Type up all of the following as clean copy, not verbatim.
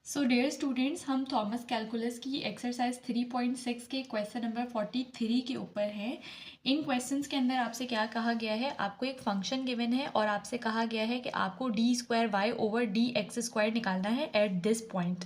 So dear students, हम Thomas calculus की exercise 3.6 के क्वेश्चन नंबर 43 के ऊपर हैं। इन क्वेश्चंस के अंदर आपसे क्या कहा गया है, आपको एक फंक्शन गिवन है और आपसे कहा गया है कि आपको d square y over d x square निकालना है एट दिस पॉइंट।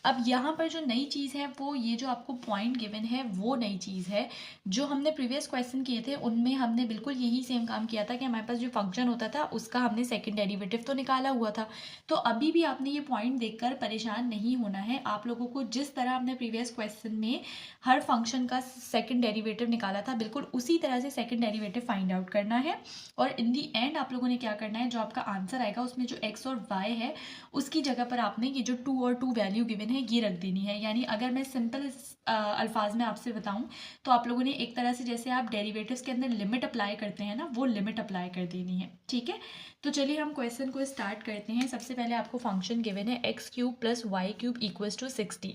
अब यहाँ पर जो नई चीज़ है वो ये जो आपको पॉइंट गिवन है वो नई चीज़ है। जो हमने प्रीवियस क्वेश्चन किए थे उनमें हमने बिल्कुल यही सेम काम किया था कि हमारे पास जो फंक्शन होता था उसका हमने सेकंड डेरिवेटिव तो निकाला हुआ था। तो अभी भी आपने ये पॉइंट देखकर परेशान नहीं होना है। आप लोगों को जिस तरह आपने प्रीवियस क्वेश्चन में हर फंक्शन का सेकंड डेरिवेटिव निकाला था, बिल्कुल उसी तरह से सेकंड डेरिवेटिव फाइंड आउट करना है। और इन दी एंड आप लोगों ने क्या करना है, जो आपका आंसर आएगा उसमें जो एक्स और वाई है उसकी जगह पर आपने ये जो 2 और 2 वैल्यू गिवन है ये रख देनी है। यानी अगर मैं सिंपल अल्फाज में आपसे बताऊं तो आप लोगों ने एक तरह से जैसे आप डेरिवेटिव्स के अंदर लिमिट अप्लाई करते हैं ना, वो लिमिट अप्लाई कर देनी है। ठीक है, तो चलिए हम क्वेश्चन को स्टार्ट करते हैं। सबसे पहले आपको फंक्शन गिवन है x cube plus y cube equals to 60।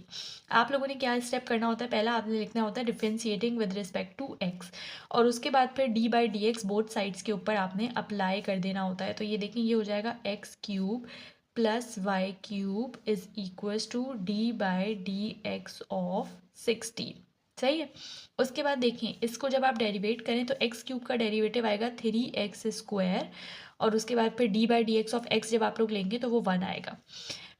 आप लोगों ने क्या स्टेप करना होता है, पहला आपने लिखना होता है differentiating with respect to x, और उसके बाद फिर d by d x both sides के ऊपर आपने अप्लाई कर देना होता है। तो ये देखिए, ये हो जाएगा x cube plus y cube is equals to d by d x of 60। सही है। उसके बाद देखिए, इसको जब आप डेरिवेट करें तो एक्स क्यूब का डेरिवेटिव आएगा 3x स्क्वायर, और उसके बाद फिर d by d x of x जब आप लोग लेंगे तो वो 1 आएगा।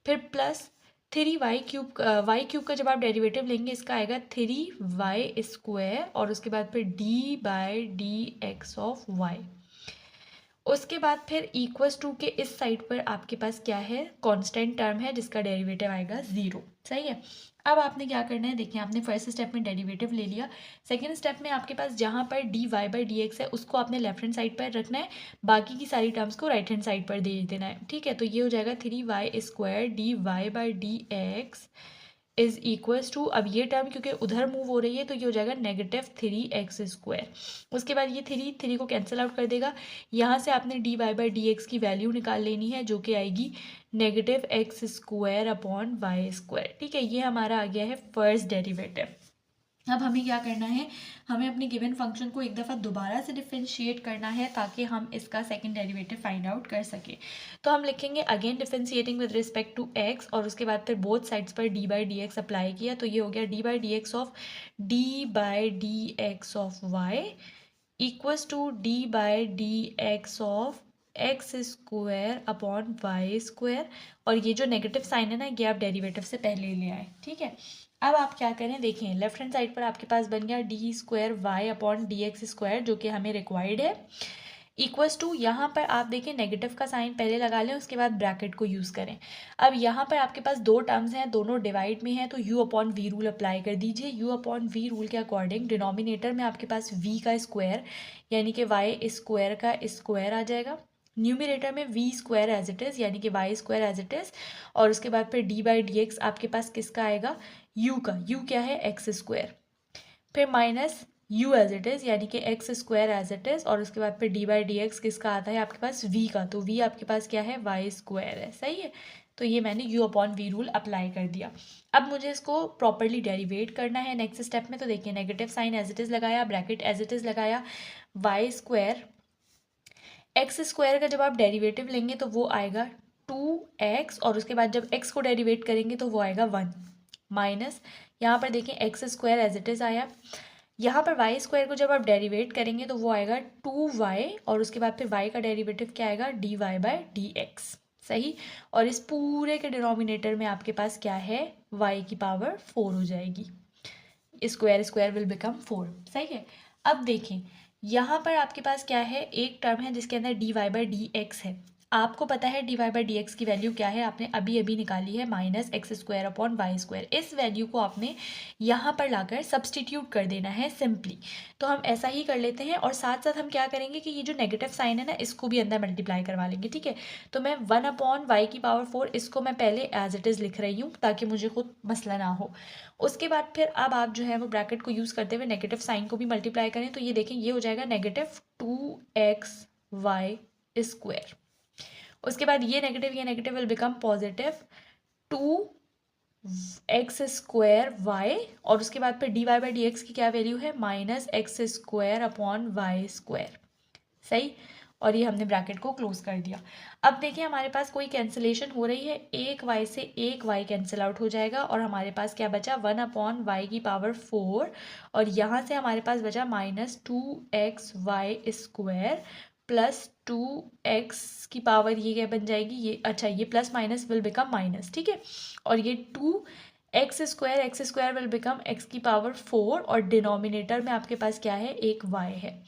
फिर प्लस 3y क्यूब का जब आप डेरिवेटिव लेंगे इसका आएगा 3y स्क्वायर, और उसके बाद फिर d by d x of y. उसके बाद फिर इक्वल्स टू के इस साइड पर आपके पास क्या है, कांस्टेंट टर्म है जिसका डेरिवेटिव आएगा 0। सही है। अब आपने क्या करना है, देखिए आपने फर्स्ट स्टेप में डेरिवेटिव ले लिया। सेकंड स्टेप में आपके पास जहाँ पर d y by d x है उसको आपने लेफ्ट हैंड साइड पर रखना है, बाकी की सारी टर्म्स को राइट हैंड साइड पर दे देना है। ठीक है, तो ये हो जाएगा 3y square d y by d x is equals to, अब ये टर्म क्योंकि उधर मूव हो रही है तो ये हो जाएगा -3x स्क्वायर। उसके बाद ये थ्री को कैंसिल आउट कर देगा। यहाँ से आपने d y by d x की वैल्यू निकाल लेनी है जो कि आएगी -x square upon y square. ठीक है, ये हमारा आ गया है फर्स्ट डेरिवेटिव। अब हमें क्या करना है, हमें अपने गिवन फंक्शन को एक दफ़ा दोबारा से डिफरेंशिएट करना है ताकि हम इसका सेकंड डेरिवेटिव फाइंड आउट कर सके। तो हम लिखेंगे again differentiating with respect to x, और उसके बाद फिर बोथ साइड्स पर d by d x apply किया, तो ये हो गया d by d x of d by d x of y equals to d by d x of x square upon y square. और ये जो नेगेटिव साइन है ना, ये आप डेरिवेटिव से पहले ले आए। ठीक है, अब आप क्या करें, देखें लेफ्ट हैंड साइड पर आपके पास बन गया d square y upon d x square जो कि हमें रिक्वायर्ड है, इक्वल्स टू, यहाँ पर आप देखें नेगेटिव का साइन पहले लगा लें, उसके बाद ब्रैकेट को यूज़ करें। अब यहाँ पर आपके पास दो टर्म्स हैं, दोनों डिवाइड में हैं, तो u upon v rule apply कर दीजिए। u अपॉन वी रूल के अकॉर्डिंग डिनोमिनेटर में आपके पास v का स्क्वायर यानी कि y स्क्वायर का स्क्वायर आ जाएगा, न्यूमिनेटर में v square as it is यानी कि y square as it is, और उसके बाद फिर d बाई डी एक्स आपके पास किसका आएगा, u का, u क्या है एक्स स्क्वायर, फिर minus u as it is यानी कि x square as it is, और उसके बाद फिर डी बाई डी एक्स किसका आता है आपके पास, v का, तो v आपके पास क्या है वाई स्क्वायर है। सही है, तो ये मैंने u upon v rule apply कर दिया। अब मुझे इसको प्रॉपरली डेरिवेट करना है नेक्स्ट स्टेप में। तो देखिए negative sign as it is लगाया, ब्रैकेट एज इट इज़ लगाया, वाई स्क्वायर एक्स स्क्वायर का जब आप डेरिवेटिव लेंगे तो वो आएगा 2x, और उसके बाद जब x को डेरिवेट करेंगे तो वो आएगा 1 माइनस, यहाँ पर देखें x square as it is आया, यहाँ पर वाई स्क्वायर को जब आप डेरिवेट करेंगे तो वो आएगा 2y, और उसके बाद फिर y का डेरिवेटिव क्या आएगा d y by d x. सही, और इस पूरे के डिनोमिनेटर में आपके पास क्या है, y की पावर 4 हो जाएगी, स्क्वायर स्क्वायर विल बिकम 4। सही है। अब देखें यहाँ पर आपके पास क्या है, एक टर्म है जिसके अंदर d y by d x है। आपको पता है d y by d x की वैल्यू क्या है, आपने अभी अभी निकाली है -x square upon y square. इस वैल्यू को आपने यहाँ पर लाकर सब्सटीट्यूट कर देना है सिंपली। तो हम ऐसा ही कर लेते हैं, और साथ साथ हम क्या करेंगे कि ये जो नेगेटिव साइन है ना इसको भी अंदर मल्टीप्लाई करवा लेंगे। ठीक है, तो मैं 1 अपॉन वाई की पावर 4 इसको मैं पहले एज इट इज़ लिख रही हूँ ताकि मुझे खुद मसला ना हो। उसके बाद फिर अब आप जो है वो ब्रैकेट को यूज़ करते हुए नेगेटिव साइन को भी मल्टीप्लाई करें, तो ये देखें ये हो जाएगा -2xy स्क्वायर। उसके बाद ये negative will become positive 2x square y, और उसके बाद फिर d y by d x की क्या वैल्यू है, -x square upon y square. सही, और ये हमने ब्रैकेट को क्लोज कर दिया। अब देखिए हमारे पास कोई कैंसिलेशन हो रही है, एक y से एक y कैंसिल आउट हो जाएगा और हमारे पास क्या बचा 1/y⁴, और यहाँ से हमारे पास बचा -2xy² प्लस 2x की पावर ये क्या बन जाएगी, ये अच्छा ये plus minus will become minus, ठीक है, और ये 2x² विल बिकम x⁴, और डिनोमिनेटर में आपके पास क्या है, एक y है।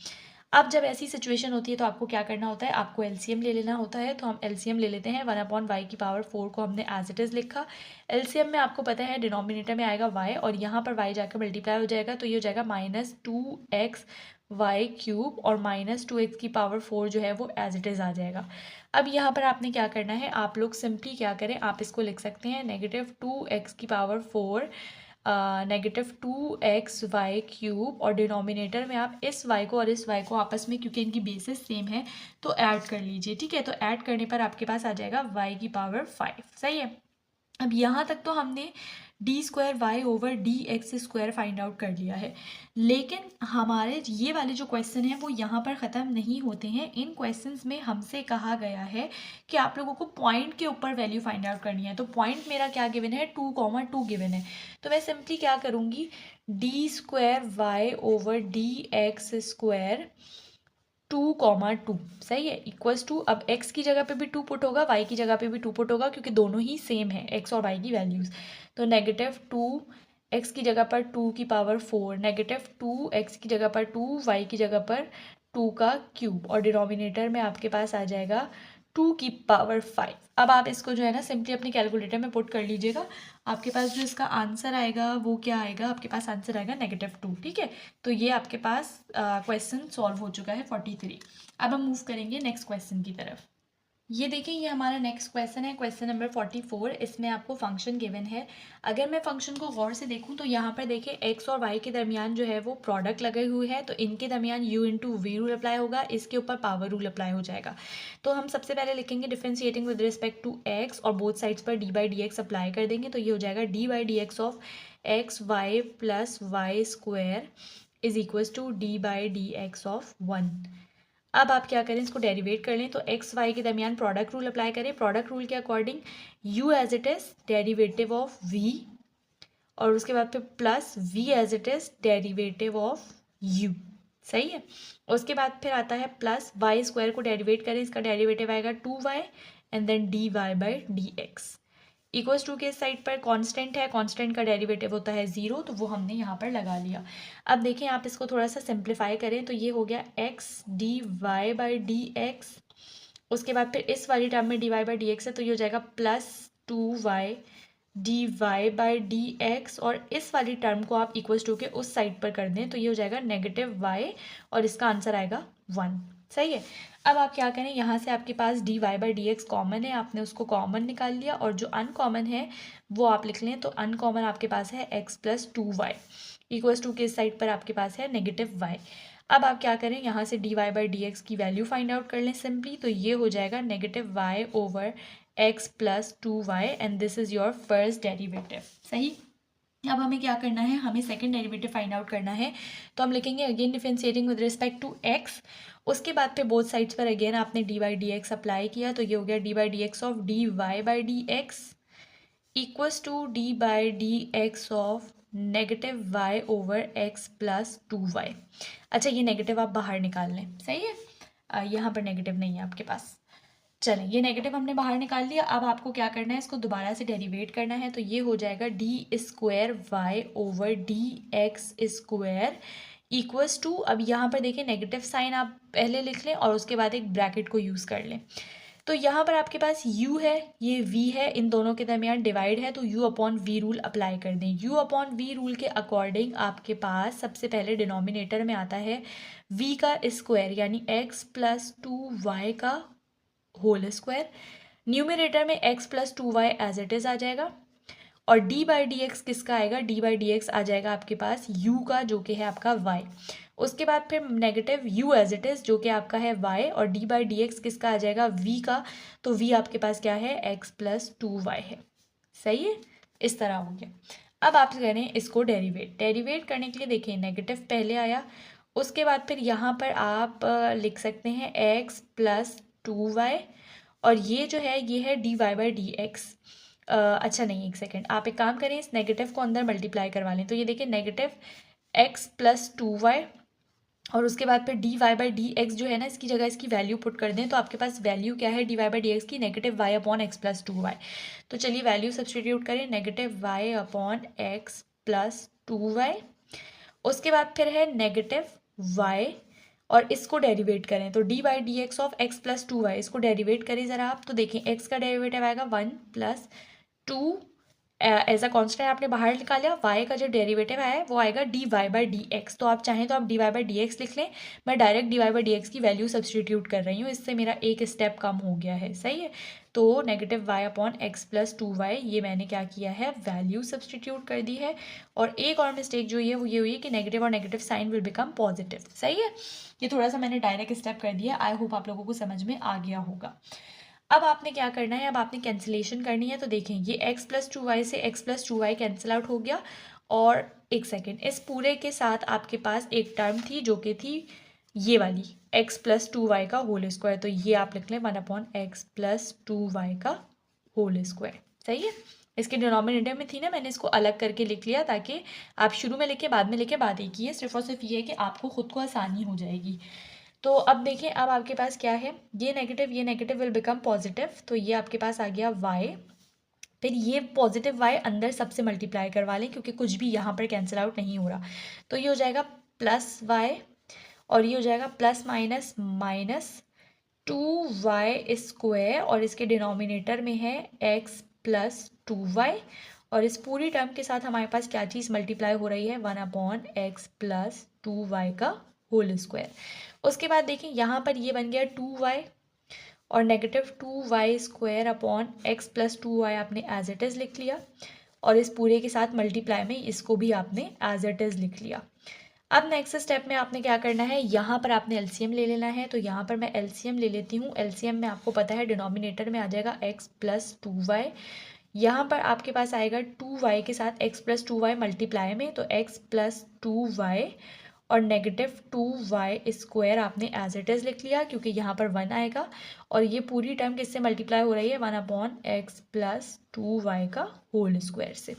अब जब ऐसी सिचुएशन होती है तो आपको क्या करना होता है, आपको एलसीएम ले लेना होता है। तो हम एलसीएम ले लेते हैं। 1/y⁴ को हमने एज इट इज़ लिखा। एलसीएम में आपको पता है डिनोमिनेटर में आएगा y, और यहाँ पर y जाकर मल्टीप्लाई हो जाएगा, तो ये हो जाएगा -2xy³ और -2x⁴ जो है वो एज इट इज़ आ जाएगा। अब यहाँ पर आपने क्या करना है, आप लोग सिंपली क्या करें, आप इसको लिख सकते हैं -2x⁴ -2xy³ और डिनोमिनेटर में आप इस y को और इस y को आपस में, क्योंकि इनकी बेसिस सेम है, तो ऐड कर लीजिए, ठीक है। तो ऐड करने पर आपके पास आ जाएगा y⁵, सही है। अब यहाँ तक तो हमने d²y/dx² फाइंड आउट कर लिया है, लेकिन हमारे ये वाले जो क्वेश्चन हैं वो यहाँ पर ख़त्म नहीं होते हैं। इन क्वेश्चंस में हमसे कहा गया है कि आप लोगों को पॉइंट के ऊपर वैल्यू फाइंड आउट करनी है। तो पॉइंट मेरा क्या गिवन है, 2,2 गिवन है। तो मैं सिंपली क्या करूँगी, d²y/dx² 2,2 सही है इक्वल्स टू, अब x की जगह पे भी 2 पुट होगा, y की जगह पे भी 2 पुट होगा, क्योंकि दोनों ही सेम है x और y की वैल्यूज़। तो -2 x की जगह पर 2⁴, -2 x की जगह पर 2, y की जगह पर 2⁵, और डिनोमिनेटर में आपके पास आ जाएगा 2⁵। अब आप इसको जो है ना सिंपली अपने कैलकुलेटर में पुट कर लीजिएगा। आपके पास जो इसका आंसर आएगा वो क्या आएगा, आपके पास आंसर आएगा -2, ठीक है। तो ये आपके पास क्वेश्चन सॉल्व हो चुका है 43। अब हम मूव करेंगे नेक्स्ट क्वेश्चन की तरफ। ये देखिए ये हमारा नेक्स्ट क्वेश्चन है, क्वेश्चन नंबर 44। इसमें आपको फंक्शन गिवन है। अगर मैं फंक्शन को गौर से देखूं तो यहाँ पर देखिए x और y के दरमियान जो है वो प्रोडक्ट लगे हुए है, तो इनके दरमियान u × v रूल अप्लाई होगा, इसके ऊपर पावर रूल अप्लाई हो जाएगा। तो हम सबसे पहले लिखेंगे differentiating with respect to x, और बोथ साइड्स पर d/dx अप्लाई कर देंगे, तो ये हो जाएगा d/dx of xy + y² is equals to d/dx of 1। अब आप क्या करें, इसको डेरिवेट कर लें, तो एक्स वाई के दरमियान प्रोडक्ट रूल अप्लाई करें। प्रोडक्ट रूल के according u as it is derivative of v, और उसके बाद फिर plus v as it is derivative of u, सही है। उसके बाद फिर आता है प्लस y² को डेरिवेट करें, इसका डेरिवेटिव आएगा 2y and then dy/dx equals to के इस साइड पर कांस्टेंट है, कांस्टेंट का डेरिवेटिव होता है 0, तो वो हमने यहाँ पर लगा लिया। अब देखें आप इसको थोड़ा सा सिंप्लीफाई करें, तो ये हो गया x dy/dx, उसके बाद फिर इस वाली टर्म में dy/dx है, तो ये हो जाएगा +2y dy/dx, और इस वाली टर्म को आप इक्वल्स टू के उस साइड पर कर दें, तो ये हो जाएगा -y, और इसका आंसर आएगा 1, सही है। अब आप क्या करें, यहाँ से आपके पास dy/dx कॉमन है, आपने उसको कॉमन निकाल लिया, और जो अनकॉमन है वो आप लिख लें। तो अनकॉमन आपके पास है x + 2y इक्वल्स टू के इस साइड पर आपके पास है -y। अब आप क्या करें, यहाँ से dy/dx की वैल्यू फाइंड आउट कर लें सिंपली, तो ये हो जाएगा -y/x + 2y, and this is your first derivative, सही। अब हमें क्या करना है, हमें सेकंड डेरिवेटिव फाइंड आउट करना है। तो हम लिखेंगे again differentiating with respect to x, उसके बाद पे बोथ साइड्स पर अगेन आपने dy/dx अप्लाई किया, तो ये हो गया d/dx of dy/dx equals to d/dx of -y/x + 2y। अच्छा ये नेगेटिव आप बाहर निकाल लें, सही है। यहाँ पर नेगेटिव नहीं है आपके पास। चलें ये नेगेटिव हमने बाहर निकाल लिया। अब आपको क्या करना है, इसको दोबारा से डेरिवेट करना है, तो ये हो जाएगा d²y/dx² इक्वल्स टू, अब यहाँ पर देखिए नेगेटिव साइन आप पहले लिख लें और उसके बाद एक ब्रैकेट को यूज़ कर लें। तो यहाँ पर आपके पास u है, ये v है, इन दोनों के दरमियान डिवाइड है, तो u/v रूल अप्लाई कर दें। u/v रूल के अकॉर्डिंग आपके पास सबसे पहले डिनोमिनेटर में आता है v का स्क्वायर यानी x + 2y का होल स्क्वायर, न्यूमरेटर में x + 2y as it is आ जाएगा, और d/dx किसका आएगा, d/dx आ जाएगा आपके पास u का, जो कि है आपका y। उसके बाद फिर negative u as it is जो कि आपका है y, और d/dx किसका आ जाएगा v का, तो v आपके पास क्या है, x + 2y है, सही है। इस तरह हो गया। अब आप करें इसको डेरिवेट करने के लिए, देखिए नेगेटिव पहले आया उसके बाद फिर यहाँ पर आप लिख सकते हैं x प्लस 2y, और ये जो है ये है dy/dx। अच्छा नहीं, एक सेकेंड, आप एक काम करें, इस नेगेटिव को अंदर मल्टीप्लाई करवा लें। तो ये देखिए नेगेटिव x प्लस 2y, और उसके बाद फिर dy/dx जो है ना, इसकी जगह इसकी वैल्यू पुट कर दें। तो आपके पास वैल्यू क्या है dy/dx की, negative y upon x plus 2y। तो चलिए वैल्यू सब्सटीट्यूट करें, negative y upon x plus 2y। उसके बाद फिर है नेगेटिव y, और इसको डेरिवेट करें तो dy/dx of x plus 2y, इसको डेरिवेट करें ज़रा आप। तो देखें x का डेरिवेटिव आएगा 1 प्लस 2, एज अ कॉन्स्टेंट आपने बाहर निकाला। y का जो डेरिवेटिव है वो आएगा dy/dx। तो आप चाहें तो आप dy/dx लिख लें, मैं डायरेक्ट dy/dx की वैल्यू सब्सटीट्यूट कर रही हूँ, इससे मेरा एक स्टेप कम हो गया है। सही है, तो negative y upon x plus 2y, ये मैंने क्या किया है, वैल्यू सब्सटीट्यूट कर दी है। और एक और मिस्टेक जो है वो ये हुई है कि नेगेटिव और negative sign will become positive. सही है, ये थोड़ा सा मैंने डायरेक्ट स्टेप कर दिया। आई होप आप लोगों को समझ में आ गया होगा। अब आपने क्या करना है, अब आपने कैंसिलेशन करनी है। तो देखें ये x प्लस 2y से x plus 2y cancel out हो गया। और एक सेकेंड, इस पूरे के साथ आपके पास एक टर्म थी जो कि थी ये वाली x प्लस 2y का होल स्क्वायर। तो ये आप लिख लें 1/x प्लस 2y का होल स्क्वायर। सही है, इसके डिनोमिनेटर में थी ना, मैंने इसको अलग करके लिख लिया ताकि आप शुरू में लिखे बाद में लिखे बात एक ही है। सिर्फ और सिर्फ ये है कि आपको खुद को आसानी हो जाएगी। तो अब देखिए, अब आपके पास क्या है, ये नेगेटिव विल बिकम पॉजिटिव। तो ये आपके पास आ गया y, फिर ये पॉजिटिव y अंदर सबसे मल्टीप्लाई करवा लें क्योंकि कुछ भी यहाँ पर कैंसिल आउट नहीं हो रहा। तो ये हो जाएगा प्लस y, और ये हो जाएगा plus minus minus 2y square, और इसके डिनोमिनेटर में है x प्लस 2y, और इस पूरी टर्म के साथ हमारे पास क्या चीज़ मल्टीप्लाई हो रही है, 1/x प्लस 2y का होल स्क्वायर। उसके बाद देखिए यहाँ पर ये बन गया 2y, और negative 2y square upon x plus 2y आपने एज इट इज़ लिख लिया, और इस पूरे के साथ मल्टीप्लाई में इसको भी आपने एज इट इज़ लिख लिया। अब नेक्स्ट स्टेप में आपने क्या करना है, यहाँ पर आपने एलसीएम ले लेना है। तो यहाँ पर मैं एलसीएम ले लेती हूँ। एलसीएम में आपको पता है डिनोमिनेटर में आ जाएगा x प्लस 2y, यहाँ पर आपके पास आएगा 2y के साथ x प्लस 2y मल्टीप्लाई में, तो x प्लस 2y, और नेगेटिव 2y स्क्वायर आपने एज इट इज़ लिख लिया क्योंकि यहाँ पर 1 आएगा, और ये पूरी टर्म किससे मल्टीप्लाई हो रही है, 1/x प्लस 2y का होल स्क्वायर से।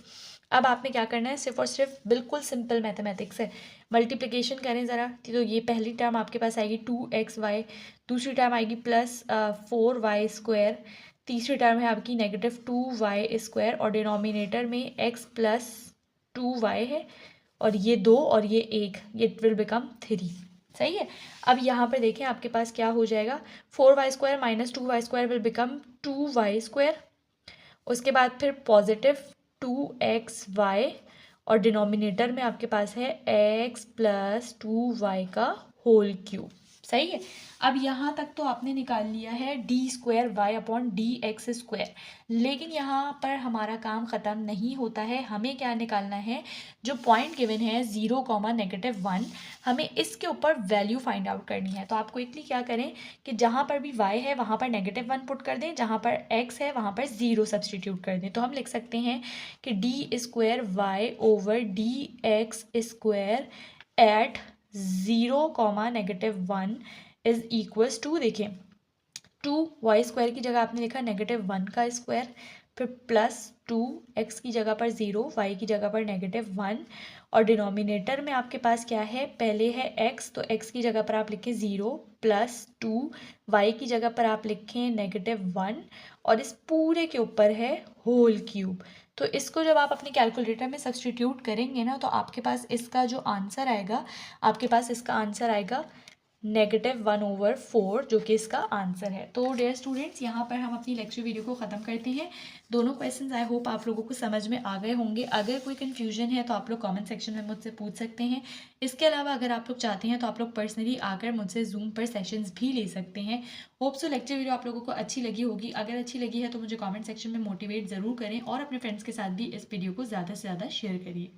अब आपने क्या करना है, सिर्फ और सिर्फ बिल्कुल सिंपल मैथमेटिक्स है, मल्टीप्लिकेशन करें ज़रा। तो ये पहली टर्म आपके पास आएगी 2xy, दूसरी टर्म आएगी प्लस 4y स्क्वायर, तीसरी टर्म है आपकी नेगेटिव 2y स्क्वायर, और डिनोमिनेटर में x प्लस 2y है, और ये 2 और ये 1, ये विल बिकम 3। सही है, अब यहाँ पर देखें आपके पास क्या हो जाएगा, 4y square minus 2y square will become 2y square. उसके बाद फिर पॉजिटिव 2xy, और डिनोमिनेटर में आपके पास है x प्लस 2y का होल क्यूब। सही है, अब यहाँ तक तो आपने निकाल लिया है d square y upon d x square, लेकिन यहाँ पर हमारा काम ख़त्म नहीं होता है। हमें क्या निकालना है, जो पॉइंट गिवन है 0,-1, हमें इसके ऊपर वैल्यू फाइंड आउट करनी है। तो आप क्विकली क्या करें कि जहाँ पर भी y है वहाँ पर -1 पुट कर दें, जहाँ पर x है वहाँ पर 0 सब्सटीट्यूट कर दें। तो हम लिख सकते हैं कि d square y over d x square at 0,-1 is equals to, देखिए 2y स्क्वायर की जगह आपने लिखा -1 का स्क्वायर, फिर प्लस 2x की जगह पर 0, y की जगह पर -1, और डिनोमिनेटर में आपके पास क्या है, पहले है x, तो x की जगह पर आप लिखें 0 प्लस 2, y की जगह पर आप लिखें -1, और इस पूरे के ऊपर है होल क्यूब। तो इसको जब आप अपने कैलकुलेटर में सब्सटीट्यूट करेंगे ना, तो आपके पास इसका जो आंसर आएगा, आपके पास इसका आंसर आएगा -1/4, जो कि इसका आंसर है। तो डियर स्टूडेंट्स, यहाँ पर हम अपनी लेक्चर वीडियो को ख़त्म करते हैं। दोनों क्वेश्चंस आई होप आप लोगों को समझ में आ गए होंगे। अगर कोई कन्फ्यूजन है तो आप लोग कमेंट सेक्शन में मुझसे पूछ सकते हैं। इसके अलावा अगर आप लोग चाहते हैं तो आप लोग पर्सनली आकर मुझसे जूम पर सेशंस भी ले सकते हैं। होप सो लेक्चर वीडियो आप लोगों को अच्छी लगी होगी। अगर अच्छी लगी है तो मुझे कॉमेंट सेक्शन में मोटिवेट ज़रूर करें, और अपने फ्रेंड्स के साथ भी इस वीडियो को ज़्यादा से ज़्यादा शेयर करिए।